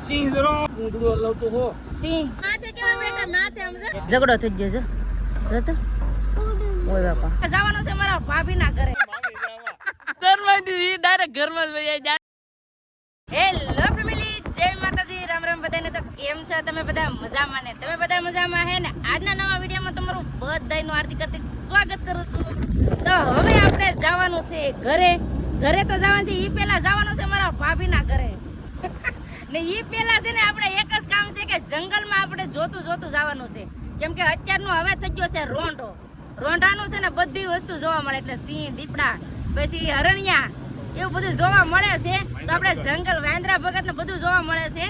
સિંહ જરો પૂંછડું હલાવતો હો સિંહ નાથે કેવા બેઠા નાથે સમજે ઝઘડો થઈ ગયો છે જોતો ઓય બાપા જવાનું છે મારા ભાભી ના ઘરે ઘરમાંથી ડાયરેક્ટ ઘરમાં જ વહી જાય. હેલો ફેમિલી, જય માતાજી, રામ રામ બધાને. તો કેમ છો તમે બધા? મજામાં ને? તમે બધા મજામાં હે ને? આજના નવા વિડીયોમાં તમારું બધાનું હાર્દિક હાર્દિક સ્વાગત કરું છું. તો હવે આપણે જવાનું છે ઘરે. ઘરે તો જવાનું છે, ઈ પહેલા જવાનું છે મારા ભાભીના ઘરે. ને ઈ પહેલા છે ને આપણે એક જ કામ છે કે જંગલમાં આપણે જોતું જવાનું છે. કેમ કે અત્યારનું હવે થઈ ગયો છે રોંઢો. રોંઢાનું છે ને બધી વસ્તુ જોવા મળે, એટલે સિંહ, દીપડા, પછી હરણિયા, એવું બધું જોવા મળે છે. તો આપણે જંગલ વાંદરા ભગત ને બધું જોવા મળે છે.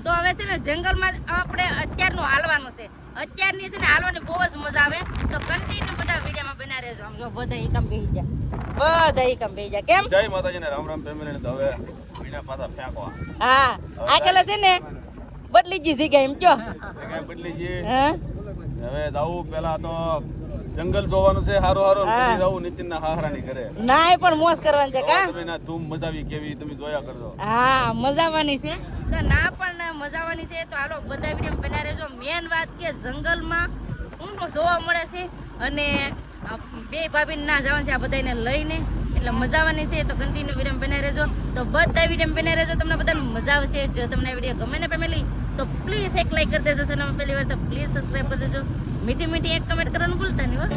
તો હવે છે ને જંગલમાં આપણે અત્યારનું હાલવાનું છે. અત્યારની છે ને હાલવાની બહુ જ મજા આવે. તો કન્ટિન્યુ બધા વિડીયોમાં બના રહેજો. આમ જો બધા એકમ બેહી ગયા, બધા એકમ બેહી ગયા. કેમ? જય માતાજી ને રામ રામ ફેમિલી ને. તો હવે વિના પાછા ફેંકવા. હા, આ કલા છે ને બદલી ગઈ જગ્યા એમ કયો. જગ્યા બદલી ગઈ. હા, હવે જાવું પેલા તો જંગલ જોવાનું છે. હારું પછી જાવું નીતિન ના હાહરાની ઘરે. ના પણ મોજ કરવાની છે કા. તમે ના ધૂમ મજાવી કેવી તમે જોયા કરજો. હા, મજાવાની છે. તો ના પણ મજાવાની છે. તો હાલો બધા વિડીયો બના રહેજો. મેન વાત કે જંગલમાં હું જોવા મળે છે અને બે ભાભી ના જવાનું છે આ બધાને લઈને, એટલે મજાવાની છે. તો કન્ટિન્યુ વિડીયો બના રહેજો. તો બધા વિડીયો બના રહેજો, તમને બધાને મજા આવશે. જો તમને વિડીયો ગમે ને ફેમિલી તો પ્લીઝ એક લાઈક કરી દેજો. ચેનલમાં પહેલી વાર તો પ્લીઝ સબસ્ક્રાઇબ કરી દેજો. મીઠી મીઠી એક કમેન્ટ કરવાનું ભૂલતા નહીં હો.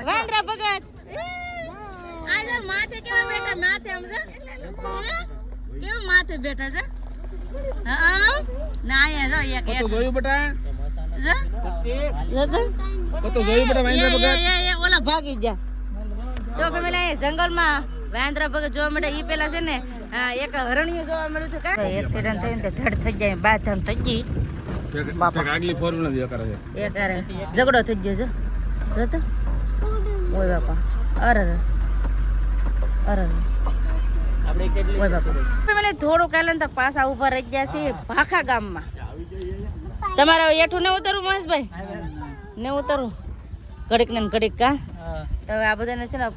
વાંદરા ભગત આજે માથે કેવા બેઠા નાથે સમજે કેવું માથે બેઠા છે. હા ના આયા જો એક તો જોયું બેટા તો જોયું બેટા વાંદરા ભગત ઓલા ભાગી ગયા. તો ફેમિલી જંગલમાં વાંદરા ભગત જોવા મળે. ઈ પેલા છે ને એક હરણિયું જોવા મળ્યું છે. કા એક્સિડન્ટ થયું ને ધડ થઈ જાય, બાથમ થઈ ગઈ. આગલી ફોર વ્હીલર જે કરે છે એ કરે ઝઘડો થઈ ગયો છે જોતો ઓય બાપા. અરે અરે ઓય બાપા. ફેમિલી થોડું કાલે તો પાછા ઉભા રહી ગયા છે ભાખા ગામમાં. તમારે એઠું ને ઉતરવું મહેશભાઈ? ને ઉતરવું ઘડીક ને ઘડીક કા. તો હવે આ બધાને છે ને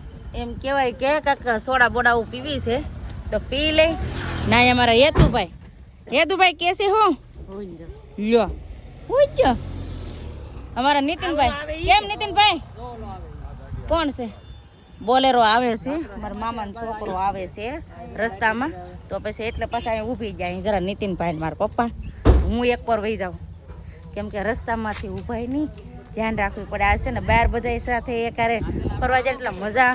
એમ કહેવાય કે કાક સોડા બોડા પીવી છે તો પી લે. ના અમારા હેતુભાઈ કેસે હો લ્યો પૂછ્યો અમારા નીતિનભાઈ. કેમ નીતિનભાઈ? કોણ છે? બોલેરો આવે છે, મારા મામાનો છોકરો આવે છે રસ્તામાં. તો પછી એટલે પાછા અહીં ઊભી જાય જરા નીતિનભાઈ મારા પપ્પા. હું એક પર વહી જાઉં કેમ કે રસ્તામાંથી ઊભાય નહીં, ધ્યાન રાખવું પડે. આ છે ને બહાર બધા સાથે એકારે ફરવા જાય એટલે મજા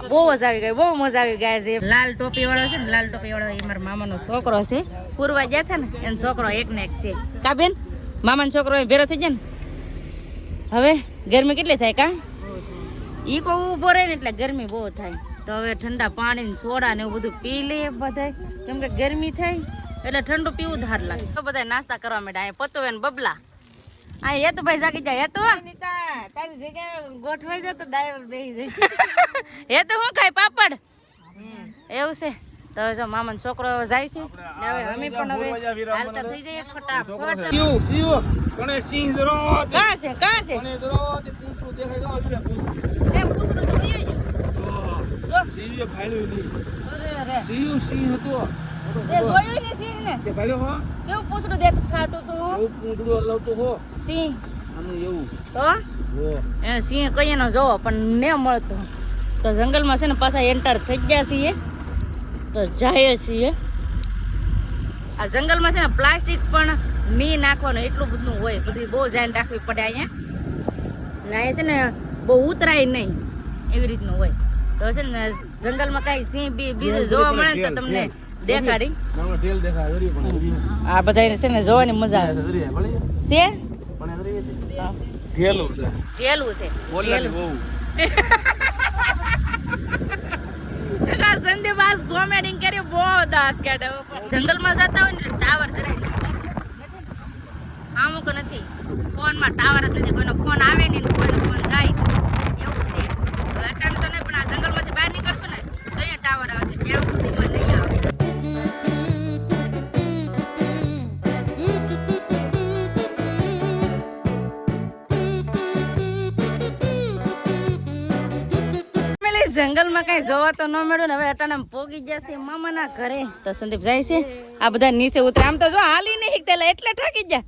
બહુ જ આવી ગઈ, બહુ મજા આવી ગયા છે. લાલ ટોપી વાળો છે ને, લાલ ટોપી વાળો એ મારા મામાનો છોકરો છે. પૂરવા ગયા હતા ને એનો છોકરો એક ને એક છે. કા બેન? મામાનો છોકરો એ ભેરો થઈ જાય ને. હવે ગરમી કેટલી થાય કા? ઈ કોઈ ઊભો રહે ને એટલે ગરમી બહુ થાય. તો હવે ઠંડા પાણી ને સોડા ને એવું બધું પી લઈએ બધા, કેમ કે ગરમી થાય એટલે ઠંડુ પીવું ધાર લાગે. તો બધા નાસ્તા કરવા માંડ્યા. અહીંયા પતો ને બબલા આ હેતુભાઈ જાગી જાય. હેતુ તારી જગ્યાએ ગોઠવાઈ જાય તો ડાયવર બેસી જાય. હેતુ શું ખાય? પાપડ એવું છે. તો જો મામાનો છોકરો જાય છે ને હવે અમે પણ હવે હાલતા થઈ જઈએ ફટાફટ. કોને સિંહ જરો કાં છે કોને જરો તે પૂછડું દેખાય તો એ પૂછડું તો વયું ગયું. જો સિંહ ભાળ્યું નહીં. અરે સિંહ હતો એ જોયું ને સિંહ ને કે ભાળ્યો હો. કેવું પૂછડું દેત ખાતું તું એવું પૂંછડું હલાવતો હો સિંહ. આનું એવું તો હો. એ સિંહ કઈ નો જોવો પણ ન મળતો. તો જંગલમાં છે ને પાછા એન્ટર થઈ ગયા છીએ તો જાય છીએ. આ જંગલમાં છે ને પ્લાસ્ટિક પણ નહીં નાખવાનું એટલું બધું હોય. બધી બહુ ધ્યાન રાખવી પડે અહીંયા. ને છે ને બહુ ઉતરાય નહીં એવી રીતનું હોય. તો છે ને જંગલમાં કાંઈ સિંહ બીજું જોવા મળે ને તો તમને દેખાડી. આ બધા છે ને જોવાની મજા આવે છે. ઢેલું છે સંદીપ આજ કોમેડિંગ કરી બહુ દાંત કાઢે. જંગલમાં જતા હોય ને ટાવર જરાય અમુક નથી. ફોનમાં ટાવર જ નથી. કોઈનો ફોન આવે ને કોઈનો ફોન જાય એવું છે. અટાણે તો નહીં પણ આ જંગલમાંથી બહાર નીકળશું ને તો અહીંયા ટાવર આવે છે. ત્યાં સુધીમાં નહીં આવે. જંગલમાં કઈ જોવા તો ન મળ્યું ને હવે અટાણે પોગી જશે મામાના ઘરે. તો સંદીપ જાય છે, આ બધા નીચે ઉતરે. આમ તો જો હાલી નહીં શીખતા એટલે થાકી જા.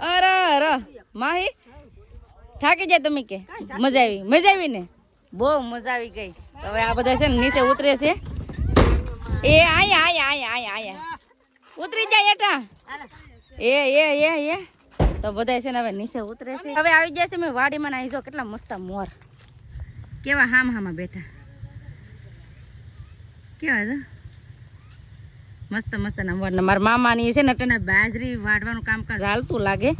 અરે અરે માહી થાકી જાય તમે કે મજા આવી ને? બહુ મજા આવી ગઈ. હવે આ બધા છે ને નીચે ઉતરે છે. એ આયા ઉતરી જાય એટા. એ તો બધા છે ને હવે નીચે ઉતરે છે. હવે આવી જાય છે મેં વાડીમાં ને. જો કેટલા મસ્ત મોર કેવા હામાં બેઠા કેવા છે મસ્ત ના મોર. ને મારા મામાની છે ને તેને બાજરી વાઢવાનું કામકાજ હાલતું લાગે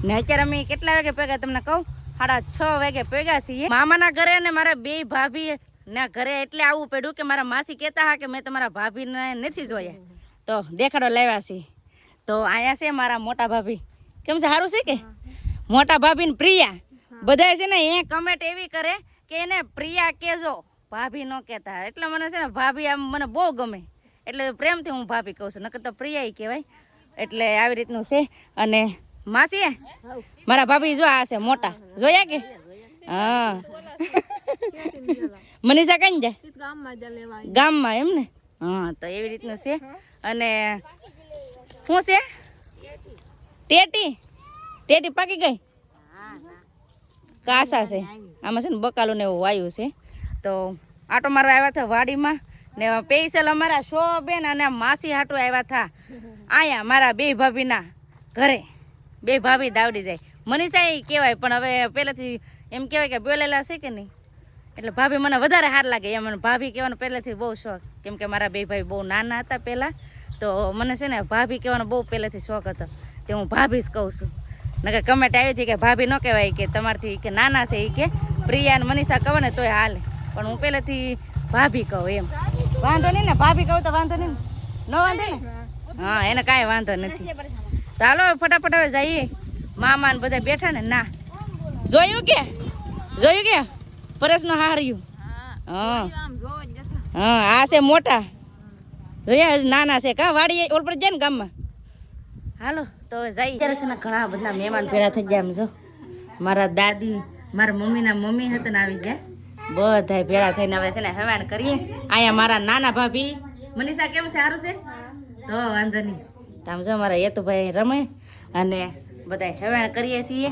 ને. અત્યારે અમે કેટલા વાગે ભેગા તમને કહું, 6:30 વાગે ભેગા છીએ મામાના ઘરે. ને મારા 2 ભાભી ના ઘરે એટલે આવવું પડ્યું કે મારા માસી કહેતા હા કે મેં તમારા ભાભીને નથી જોયા, તો દેખાડો લાવ્યા છે. તો અહીંયા છે મારા મોટા ભાભી. કેમ છે, સારું છે કે? મોટા ભાભી ને પ્રિયા બધા છે ને એ કમેન્ટ એવી કરે કે એને પ્રિયા કેજો, ભાભી ન કહેતા. એટલે મને છે ને ભાભી આમ મને બહુ ગમે, એટલે પ્રેમથી હું ભાભી કહું છું, નકર તો પ્રિયા કહેવાય. એટલે આવી રીતનું છે. અને માસી મારા ભાભી જો આ છે મોટા, જોયા કે? હા મનીષા કઈ જાય? ગામમાં એમ ને? હા તો એવી રીતનું છે. અને શું છે? ટેટી પાકી ગઈ? કાસા છે આમાં છે ને, બકાલું ને એવું વાયુ છે. તો આટો મારવા આવ્યા હતા વાડીમાં ને. પેસલ અમારા શોબેન અને માસી હાટું આવ્યા હતા આયા મારા 2 ભાભીના ઘરે. 2 ભાભી દાવડી જાય. મનીષા એ કહેવાય પણ હવે પહેલેથી એમ કહેવાય કે બોલેલા છે કે નહીં, એટલે ભાભી મને વધારે સાર લાગે. એમ મને ભાભી કહેવાનો પહેલેથી બહુ શોખ, કેમ કે મારા 2 ભાઈ બહુ નાના હતા પહેલાં. તો મને છે ને ભાભી કહેવાનો બહુ પહેલેથી શોખ હતો, તે હું ભાભી જ કહું છું. નકર કમેન્ટ આવી હતી કે ભાભી ન કહેવાય, કે તમારથી કે નાના છે એ કે પ્રિયા ને મનીષા કહો ને તોય હાલે, પણ હું પહેલેથી ભાભી કહું. એમ વાંધો નહીં ને, ભાભી કહું તો વાંધો નહીં ને? ન વાંધો ને? હા એને કાંઈ વાંધો નથી. તો હાલો ફટાફટ હવે જઈએ. મામા ને બધા બેઠા ને. ના જોયું કે પરેશનો હાર્યું? હા આ છે મોટા, જોયા નાના છે કા વાડી ઓલ પર જાય ને ગામમાં. હાલો તો હવે જઈ. અત્યારે છે ને ઘણા બધા મહેમાન ભેળા થઈ ગયા. એમ જો મારા દાદી, મારા મમ્મીના મમ્મી હતા ને આવી ગયા, બધા ભેળા થઈને હવે છે ને હવાણ કરીએ. અહીંયા મારા નાના ભાભી મનીષા કેમ છે? સારું છે? તો વાંધો નહીં. આમ જો મારા યતુભાઈ રમે અને બધા હવાણ કરીએ છીએ.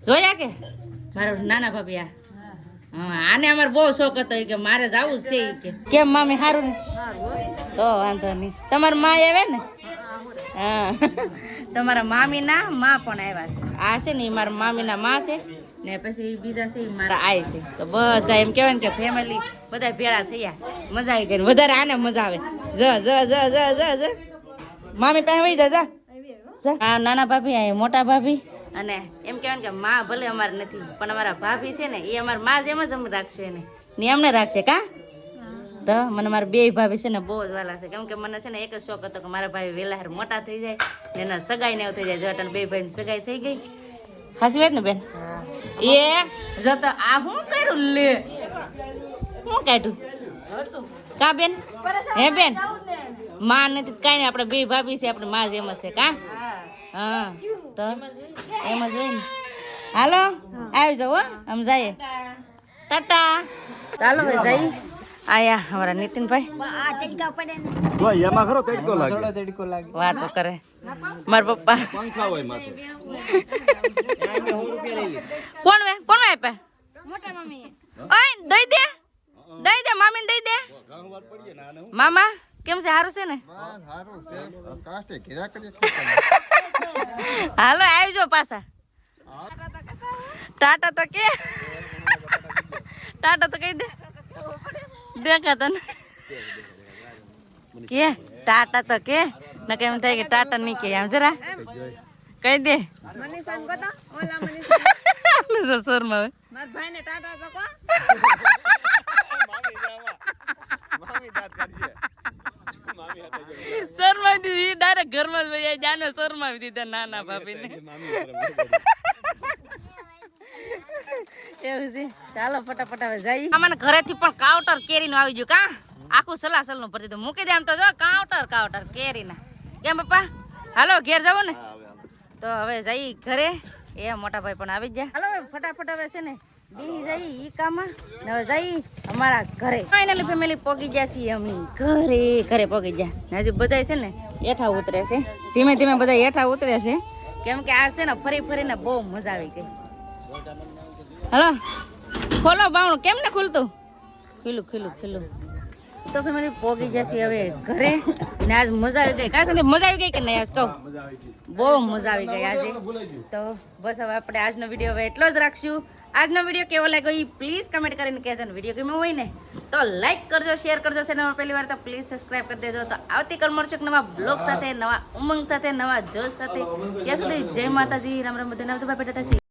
જોયા કે મારા નાના ભાભી? હા આને અમારે બહુ શોખ હતો કે મારે જવું જ છે કે. કેમ મામી સારું ને? તો વાંધો નહીં. તમારા માં આવે ને? હા તમારા મામીના માં પણ આવ્યા છે. આ છે ને એ મારા મામીના માં છે ને, પછી બીજા છે એ મારા આય છે. તો બધા એમ કહેવાય ને કે ફેમિલી બધા ભેળા થયા, મજા આવી ગઈ. વધારે આને મજા આવે. જ મામી પાસે વહી જા. આ નાના ભાભી, આ મોટા ભાભી. અને એમ કહેવાય ને કે માં ભલે અમારે નથી, પણ અમારા ભાભી છે ને એ અમારા માં જેમ જ અમે રાખશું એને, ને અમને રાખશે કા? તો મને મારા 2 ભાભી છે ને બહુ જ વાલા છે, કેમ કે મને છે ને એક જ શોખ હતો કે મારા ભાઈ વહેલા મોટા થઈ જાય ને એના સગાઈ ને એવું થઈ જાય. જો અટાણે 2 ભાઈ સગાઈ થઈ ગઈ. હાસી વાત ને બેન? એ જો તો આ શું કર્યું? લે શું કાઢ્યું કા બેન? હે બેન માં નથી કઈ નહીં, આપણે 2 ભાભી છે, આપણે માં જેમ જ છે કા? હા તો એમ જ હોય ને. હાલો આવી જાઓ આમ જઈએ. ટાટા. ચાલો ભાઈ જઈએ. આયા અમારા નીતિનભાઈ વાતો કરે. મારા પપ્પા કોણ આપ્યા? દઈ દે મામી દઈ દે. મામા કેમ છે? સારું છે ને? હાલો આવજો પાછા. ટાટા તો કે કહી દે. દેખાતા ને કે ટાટા તો કે ના કેમ થાય કે ટાટા નહીં કે આમ જરા કહી દે. શોરમાં શોરમાં દીધી ડાયરેક્ટ ઘરમાં જ જાનો શોરમાં દીધા નાના ભાભી ને. એવું છે. ચાલો ફટાફટ હવે જઈએ. આમાં ઘરેથી પણ કાઉન્ટર કેરીનું આવી ગયું કા? આખું સલાસલ નું ભરી દીધું. મૂકી દે આમ તો જો કાઉન્ટર કેરીના. કેમ પપ્પા? હાલો ઘેર જવું ને? તો હવે જઈ ઘરે. એ મોટા ભાઈ પણ આવી જ ગયા. હાલો ફટાફટ હવે છે ને બેહી જઈ ઈ કામમાં ને હવે જઈ અમારા ઘરે ફાઇનલી ફેમિલી પોગી ગયા છીએ અમે ઘરે પોગી ગયા ને હજી બધા છે ને હેઠા ઉતરે છે ધીમે ધીમે બધા હેઠા ઉતરે છે કેમ કે આ છે ને ફરી ફરીને બહુ મજા આવી ગઈ હલો ખોલો બાવણું કેમ ને ખુલતું ખુલ્લું તો ફેમિલી પોગી ગયા છીએ હવે ઘરે ને આજ મજા આવી ગઈ કાં સાથે મજા આવી ગઈ કે નહીં આજ કહું બહુ મજા આવી ગઈ આજે તો બસ હવે આપણે આજનો વિડીયો હવે એટલો જ રાખશું આજનો વિડીયો કેવો લાગ્યો એ પ્લીઝ કમેન્ટ કરીને કહેજો ને વિડીયો ગમ્યો હોય ને તો લાઈક કરજો શેર કરજો ચેનલમાં પહેલી વાર તો પ્લીઝ સબસ્ક્રાઇબ કરી દેજો તો આવતીકાલ મળશું એક નવા બ્લોગ સાથે નવા ઉમંગ સાથે નવા જોશ સાથે ત્યાં સુધી જય માતાજી રામ રામ બધાને આવજો બાય બેટા